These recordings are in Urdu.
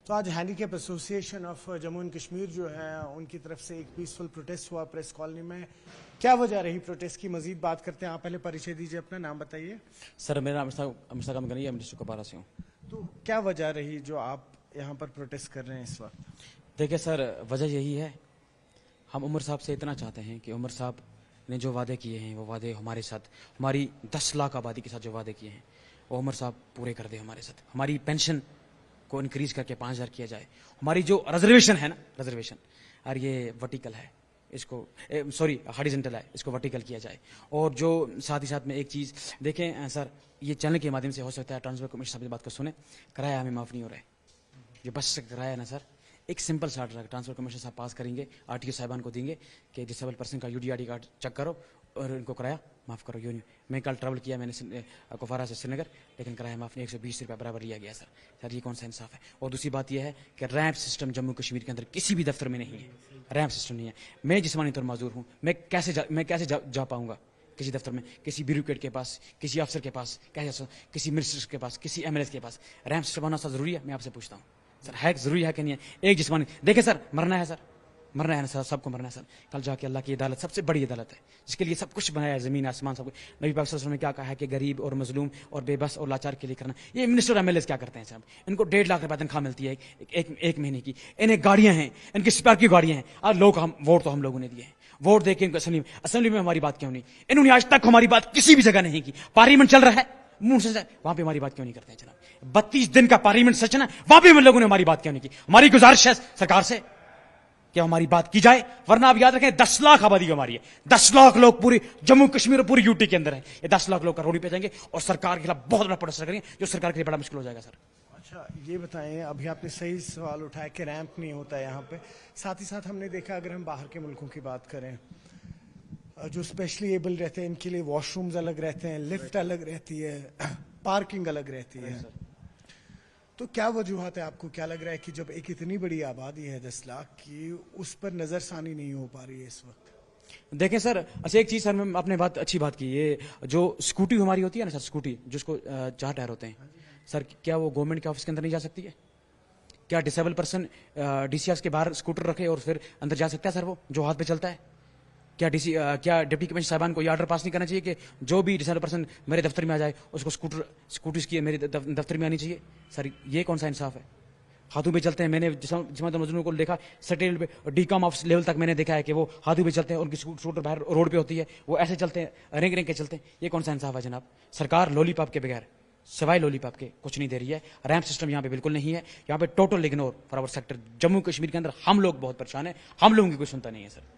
تو آج handicap association of Jammu and Kashmir جو ہے ان کی طرف سے ایک پیسفل پروٹیسٹ ہوا پریس کالونی میں. کیا وجہ رہی پروٹیسٹ کی؟ مزید بات کرتے ہیں. آپ پہلے پریچے دیجیے، اپنا نام بتائیے. سر میرا نام مشتاق گنی ہے، میں ڈسٹرکٹ کپوارہ سے ہوں. تو کیا وجہ رہی جو آپ یہاں پر پروٹیسٹ کر رہے ہیں اس وقت؟ دیکھیں سر، وجہ یہی ہے، ہم عمر صاحب سے اتنا چاہتے ہیں کہ عمر صاحب نے جو وعدے کیے ہیں وہ وعدے ہمارے ساتھ، ہماری 10 لاکھ آبادی کے ساتھ جو وعدے کیے ہیں وہ عمر صاحب پورے کر دیں ہمارے ساتھ. ہماری پینشن کو انکریز کر کے 5000 کیا جائے. ہماری جو ریزرویشن ہے نا، ریزرویشن اور یہ ورٹیکل ہے، اس کو ہاریزنٹل ہے، اس کو ورٹیکل کیا جائے. اور جو ساتھ ہی ساتھ میں ایک چیز دیکھیں سر، یہ چینل کے مادھیم سے ہو سکتا ہے ٹرانسپورٹ کمیشن صاحب کی بات کو سنیں، کرایہ ہمیں معاف نہیں ہو رہا ہے. جو بس سے کرایہ ہے نا سر، ایک سمپل سا آرڈر ٹرانسپورٹ کمیشن صاحب پاس کریں گے، آر ٹی او صاحبان کو دیں گے کہ ڈسیبل پرسن کا UDRD کارڈ چیک کرو اور ان کو کرایہ معاف کرو. یوں میں کل ٹریول کیا، میں نے کپوارہ سے سری نگر، لیکن کرایہ معاف نہیں، 120 روپے برابر لیا گیا. سر یہ کون سا انصاف ہے؟ اور دوسری بات یہ ہے کہ ریمپ سسٹم جموں کشمیر کے اندر کسی بھی دفتر میں نہیں ہے، ریمپ سسٹم نہیں ہے. میں جسمانی طور معذور ہوں، میں کیسے جا پاؤں گا کسی دفتر میں، کسی بیوروکریٹ کے پاس، کسی افسر کے پاس، کسی منسٹر کے پاس، کسی MLA کے پاس؟ ریمپ سسٹم ہونا سر ضروری ہے؟ میں آپ سے پوچھتا ہوں سر، ہے ضروری ہے کہ نہیں ہے؟ ایک جسمانی دیکھیں سر، مرنا ہے سر، مرنا ہے نا سر، سب کو مرنا ہے سر. کل جا کے اللہ کی عدالت سب سے بڑی عدالت ہے جس کے لیے سب کچھ بنایا ہے، زمین آسمان سب کچھ. نبی پاک صلی اللہ علیہ وسلم نے کیا کہا ہے کہ غریب اور مظلوم اور بے بس اور لاچار کے لیے کرنا. یہ منسٹر اور MLA کیا کرتے ہیں صاحب؟ ان کو 1.5 لاکھ روپے تنخواہ ملتی ہے ایک مہینے کی. انہیں گاڑیاں ہیں، ان کی اسپارکی گاڑیاں ہیں، اور لوگ ووٹ تو ہم لوگوں نے دیے ہیں. ووٹ دے کے ان کو اسمبلی میں ہماری بات کیوں نہیں؟ انہوں نے آج تک ہماری بات کسی بھی جگہ نہیں کی. پارلیمنٹ چل رہا ہے، منہ سے وہاں پہ ہماری بات کیوں نہیں کرتے ہیں جناب؟ 32 دن کا پارلیمنٹ سیشن ہے، وہاں پہ ہم لوگوں نے ہماری بات کیوں نہیں کی؟ ہماری گزارش ہے سرکار سے کہ ہماری بات کی جائے، ورنہ آپ یاد رکھیں 10 لاکھ آبادی ہماری ہے، 10 لاکھ لوگ پوری جموں کشمیر اور پوری UT کے اندر ہیں. یہ 10 لاکھ لوگ کا روڈی پہ جائیں گے اور سرکار کے خلاف بہت بڑا پروٹیسٹ کریں گے، جو سرکار کے لیے بڑا مشکل ہو جائے گا. سر اچھا یہ بتائیں، ابھی آپ نے صحیح سوال اٹھایا کہ ریمپ نہیں ہوتا ہے یہاں پہ. ساتھ ہی ساتھ ہم نے دیکھا، اگر ہم باہر کے ملکوں کی بات کریں، جو اسپیشلی ایبل رہتے ہیں ان کے لیے واش رومز الگ رہتے ہیں، لفٹ الگ رہتی ہے، پارکنگ الگ رہتی ہے. تو کیا وجوہات ہے؟ آپ کو کیا لگ رہا ہے کہ جب ایک اتنی بڑی آبادی ہے 10 لاکھ کی، اس پر نظر ثانی نہیں ہو پا رہی ہے اس وقت؟ دیکھیں سر، اچھا ایک چیز سر، میں آپ نے بات اچھی بات کی، یہ جو اسکوٹی ہماری ہوتی ہے نا سر، اسکوٹی جس کو 4 ٹائر ہوتے ہیں سر، کیا وہ گورنمنٹ کے آفس کے اندر نہیں جا سکتی ہے؟ کیا ڈسیبل پرسن DCS کے باہر اسکوٹر رکھے اور پھر اندر جا سکتا ہے سر؟ وہ جو ہاتھ پہ چلتا ہے، کیا ڈپٹی کمشنر صاحبان کو یہ آرڈر پاس نہیں کرنا چاہیے کہ جو بھی ڈسیبل پرسن میرے دفتر میں آ جائے اس کو اسکوٹرز کی میرے دفتر میں آنی چاہیے؟ سر یہ کون سا انصاف ہے؟ ہاتھوں پہ چلتے ہیں. میں نے جسمانی مزدوروں کو دیکھا سٹیل پہ، DCOM آفس لیول تک میں نے دیکھا ہے کہ وہ ہاتھوں پہ چلتے ہیں، ان کی اسکوٹر باہر روڈ پہ ہوتی ہے، وہ ایسے چلتے ہیں، رنگ کے چلتے ہیں. یہ کون سا انصاف ہے جناب؟ سرکار لولی پاپ کے بغیر، سوائے لولی پاپ کے کچھ نہیں دے رہی ہے. ریمپ سسٹم یہاں پہ بالکل نہیں ہے، یہاں پہ total ignore for our sector. Jammu Kashmir کے اندر ہم لوگ بہت پریشان ہیں، ہم لوگوں کی کوئی سنتا نہیں ہے سر.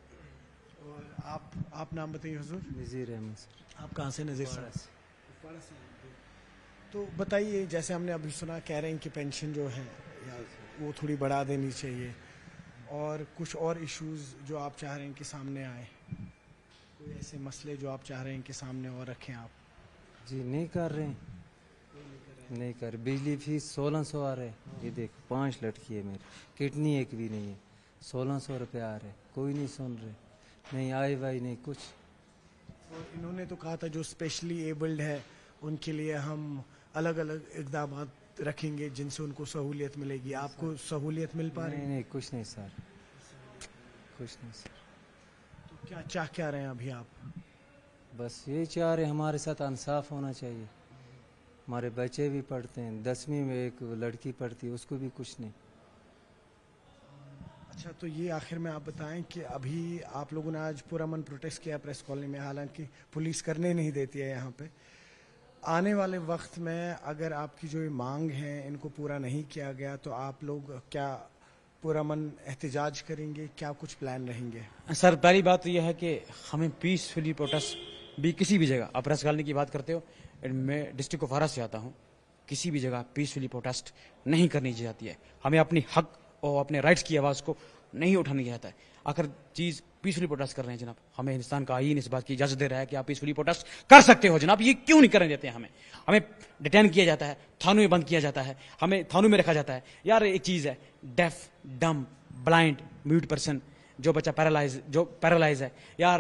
آپ نام بتائیے حضور. نذیر احمد سر. آپ کہاں سے؟ نذیر صاحب. تو بتائیے، جیسے ہم نے ابھی سنا، کہہ رہے ہیں کہ پینشن جو ہے وہ تھوڑی بڑھا دینی چاہیے، اور کچھ اور ایشوز جو آپ چاہ رہے ہیں کہ سامنے آئے، کوئی ایسے مسئلے جو آپ چاہ رہے ہیں کہ سامنے اور رکھیں آپ؟ جی نہیں کر رہے ہیں، نہیں کر. بجلی فیس 1600 آ رہا ہے. یہ دیکھ 5 لڑکی ہے میری، کڈنی ایک بھی نہیں ہے، 1600 روپے آ رہے. کوئی نہیں سن رہے، نہیں آئی وائی نہیں کچھ. اور انہوں نے تو کہا تھا جو اسپیشلی ایبلڈ ہے ان کے لیے ہم الگ الگ اقدامات رکھیں گے جن سے ان کو سہولیت ملے گی. آپ کو سہولیت مل پا رہی ہے؟ نہیں کچھ نہیں سر، کچھ نہیں سر. تو کیا چاہ رہے ہیں ابھی آپ؟ بس یہ چاہ رہے ہمارے ساتھ انصاف ہونا چاہیے. ہمارے بچے بھی پڑھتے ہیں، 10ویں میں ایک لڑکی پڑھتی ہے، اس کو بھی کچھ نہیں. اچھا تو یہ آخر میں آپ بتائیں کہ ابھی آپ لوگوں نے آج پرامن پروٹیسٹ کیا پریس کالونی میں، حالانکہ پولیس کرنے نہیں دیتی ہے یہاں پہ. آنے والے وقت میں اگر آپ کی جو یہ مانگ ہیں ان کو پورا نہیں کیا گیا تو آپ لوگ کیا پرامن احتجاج کریں گے؟ کیا کچھ پلان رہیں گے؟ سر پہلی بات تو یہ ہے کہ ہمیں پیسفلی پروٹیسٹ بھی کسی بھی جگہ، آپ پریس کالونی کی بات کرتے ہو، میں ڈسٹرکٹ کپوارہ سے آتا ہوں، کسی بھی جگہ پیسفلی پروٹیسٹ نہیں کرنی جاتی ہے. ہمیں اپنی حق اور اپنے رائٹس کی آواز کو نہیں اٹھانا جاتا ہے. اگر چیز پیسفلی پروٹیسٹ کر رہے ہیں جناب، ہمیں ہندوستان کا آئین اس بات کی اجازت دے رہا ہے کہ آپ پیسفلی پروٹیسٹ کر سکتے ہو جناب. یہ کیوں نہیں کرنے دیتے ہیں ہمیں ڈیٹین کیا جاتا ہے، تھانوں میں بند کیا جاتا ہے، ہمیں تھانوں میں رکھا جاتا ہے. یار ایک چیز ہے، ڈیف، ڈم، بلائنڈ، میوٹ پرسن، جو بچہ پیرالائز ہے، یار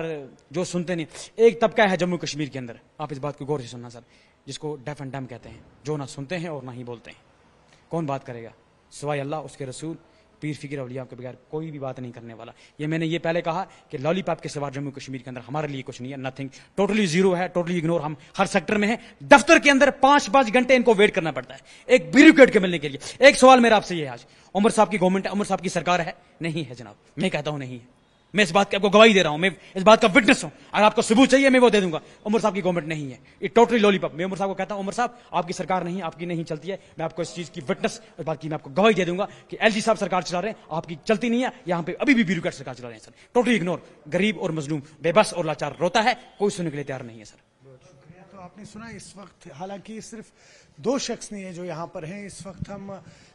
جو سنتے نہیں. ایک طبقہ ہے جموں کشمیر کے اندر، آپ اس بات کو غور سے سننا سر، جس کو ڈیف اینڈ ڈم کہتے ہیں، جو نہ سنتے ہیں اور نہ ہی بولتے ہیں. کون بات کرے گا؟ سوائے اللہ, اس کے رسول, پیر فقیر اولیاء کے بغیر کوئی بھی بات نہیں کرنے والا. یہ میں نے یہ پہلے کہا کہ لالی پاپ کے سوا جموں کشمیر کے اندر ہمارے لیے کچھ نہیں ہے, نتھنگ, ٹوٹلی زیرو ہے, ٹوٹلی اگنور. ہم ہر سیکٹر میں ہیں, دفتر کے اندر 5 گھنٹے ان کو ویٹ کرنا پڑتا ہے ایک بیوروکریٹ کے ملنے کے لیے. ایک سوال میرا آپ سے یہ ہے, آج عمر صاحب کی گورنمنٹ ہے, عمر صاحب کی سرکار ہے؟ نہیں ہے جناب, میں کہتا ہوں نہیں ہے. میں اس بات کی آپ کو گواہی دے رہا ہوں, میں اس بات کا وٹنس ہوں. اگر آپ کو ثبوت چاہیے میں وہ دے دوں گا. عمر صاحب کی گورنمنٹ نہیں ہے, یہ ٹوٹلی لولی پاپ. میں عمر صاحب کو کہتا ہوں, عمر صاحب آپ کی سرکار نہیں ہے, آپ کی نہیں چلتی ہے. میں آپ کو اس چیز کی وٹنس, اس بات کی میں آپ کو گواہی دے دوں گا کہ ایل جی صاحب سرکار چلا رہے ہیں, آپ کی چلتی نہیں ہے. یہاں پہ ابھی بھی بیوروکریٹ سرکار چلا رہے ہیں سر, ٹوٹلی اگنور. غریب اور مظلوم بے بس اور لاچار روتا ہے, کوئی سننے کے لیے تیار نہیں ہے سر. تو آپ نے سنا اس وقت, حالانکہ صرف 2 شخص نہیں ہیں جو یہاں پر ہیں. اس وقت ہم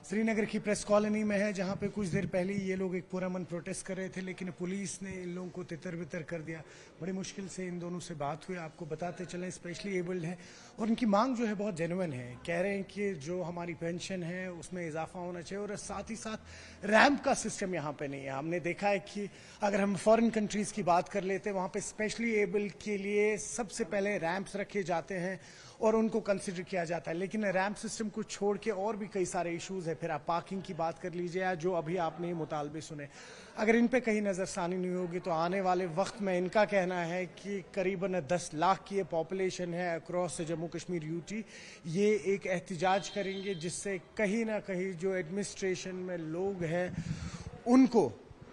سری نگر کی پریس کالونی میں ہیں, جہاں پہ کچھ دیر پہلے یہ لوگ ایک پرامن پروٹیسٹ کر رہے تھے, لیکن پولیس نے ان لوگوں کو تتر بتر کر دیا. بڑی مشکل سے ان دونوں سے بات ہوئی. آپ کو بتاتے چلیں اسپیشلی ایبلڈ ہیں اور ان کی مانگ جو ہے بہت جینوئن ہے. کہہ رہے ہیں کہ جو ہماری پینشن ہے اس میں اضافہ ہونا چاہیے, اور ساتھ ہی ساتھ ریمپ کا سسٹم یہاں پہ نہیں ہے. ہم نے دیکھا ہے کہ اگر ہم فورن کنٹریز کی بات کر لیتے ہیں, وہاں پہ اسپیشلی ایبل کے لیے سب سے پہلے ریمپس رکھے جاتے ہیں اور ان کو کنسیڈر کیا جاتا ہے. لیکن ریمپ سسٹم کو چھوڑ کے اور بھی کئی سارے ایشوز ہیں. پھر آپ پارکنگ کی بات کر لیجیے, جو ابھی آپ نے مطالبے سنے, اگر ان پہ کہیں نظر ثانی نہیں ہوگی تو آنے والے وقت میں ان کا کہنا ہے کہ قریباً 10 لاکھ کی پاپولیشن ہے across Jammu Kashmir U T, یہ ایک احتجاج کریں گے جس سے کہیں نہ کہیں جو ایڈمنسٹریشن میں لوگ ہیں ان کو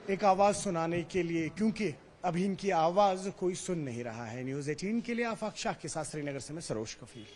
ایک آواز سنانے کے لیے, کیونکہ ابھی ان کی آواز کوئی سن نہیں رہا ہے. نیوز 18 کے لیے آفاق شاہ کے ساتھ سری نگر سے میں سروش کفیل.